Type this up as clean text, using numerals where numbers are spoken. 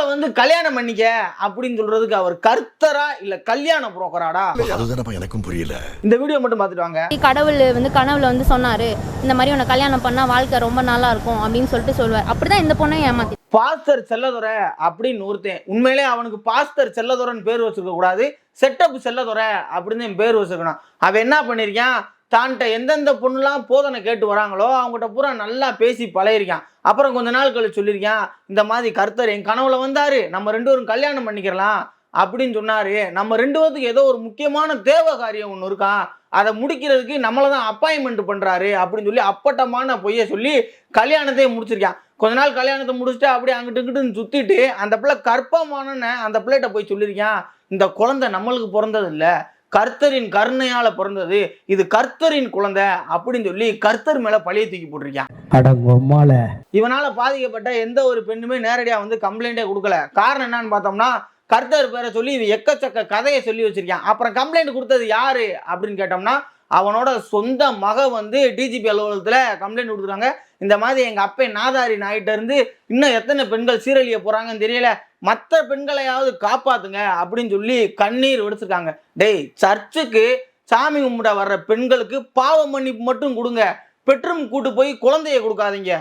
கனவுல வந்து கல்யாணம் பண்ணிக்க அப்படின்னு சொல்றதுக்கு அவர் கர்த்தரா இல்ல கல்யாண புரோக்கராடா? அதுதானப்பா எனக்கும் புரியல. இந்த வீடியோ மட்டும் பார்த்துட்டு வாங்க. கடவுள் வந்து கனவுல வந்து சொன்னாரு, இந்த மாதிரி உன்னை கல்யாணம் பண்ணா வாழ்க்கை ரொம்ப நல்லா இருக்கும் அப்படின்னு சொல்லிட்டு சொல்லுவார். அப்படிதான் இந்த பொண்ணை ஏமாத்தி. பாஸ்டர் செல்லதுரை அப்படின்னு ஒருத்தன், உண்மையிலே அவனுக்கு பாஸ்டர் செல்லதுரைன்னு பேர் வச்சிருக்க கூடாது, செட்டப் செல்லதுரை அப்படின்னு பேர் வச்சிருக்கணும். அவன் என்ன பண்ணிருக்கான், தான்கிட்ட எந்தெந்த பொண்ணுலாம் போதனை கேட்டு வராங்களோ அவங்ககிட்ட பூரா நல்லா பேசி பழகிருக்கான். அப்புறம் கொஞ்ச நாள் கழிச்சு சொல்லியிருக்கான், இந்த மாதிரி கர்த்தர் என் கனவுல வந்தாரு, நம்ம ரெண்டு பேரும் கல்யாணம் பண்ணிக்கிறலாம் அப்படின்னு சொன்னாரு. நம்ம ரெண்டு பேருக்கு ஏதோ ஒரு முக்கியமான தேவ காரியம் ஒன்று இருக்கான், அதை முடிக்கிறதுக்கு நம்மளை தான் அப்பாயின்மெண்ட் பண்றாரு அப்படின்னு சொல்லி அப்பட்டமான பொய்யை சொல்லி கல்யாணத்தையே முடிச்சிருக்கான். கொஞ்ச நாள் கல்யாணத்தை முடிச்சுட்டு அப்படியே அங்கிட்டு இங்கிட்டு சுத்திட்டு அந்த பிள்ளை கற்பமானன்னு அந்த பிள்ளைகிட்ட போய் சொல்லியிருக்கான், இந்த குழந்தை நம்மளுக்கு பிறந்தது இல்லை, கர்த்தரின் கருணையால பிறந்தது, இது கர்த்தரின் குழந்தை அப்படின்னு சொல்லி கர்த்தர் மேல பழிய தூக்கி போட்டிருக்கான். இவனால பாதிக்கப்பட்ட எந்த ஒரு பெண்ணுமே நேரடியா வந்து கம்ப்ளைண்டே கொடுக்கல. காரணம் என்னன்னு பார்த்தோம்னா, கர்த்தர் பேரை சொல்லி இது எக்கச்சக்க கதையை சொல்லி வச்சிருக்கான். அப்புறம் கம்ப்ளைண்ட் கொடுத்தது யாரு அப்படின்னு கேட்டோம்னா, அவனோட சொந்த மக வந்து டிஜிபி அலுவலகத்துல கம்ப்ளைண்ட் கொடுத்துருக்காங்க. இந்த மாதிரி எங்க அப்பே நாதாரி நாயிட்ட இருந்து இன்னும் எத்தனை பெண்கள் சீரழிய போறாங்கன்னு தெரியல, மற்ற பெண்களையாவது காப்பாத்துங்க அப்படின்னு சொல்லி கண்ணீர் வெடிச்சிருக்காங்க. டேய், சர்ச்சுக்கு சாமி கும்பிட வர்ற பெண்களுக்கு பாவ மன்னிப்பு மட்டும் கொடுங்க, பெட்ரூம் கூட்டு போய் குழந்தைய கொடுக்காதீங்க.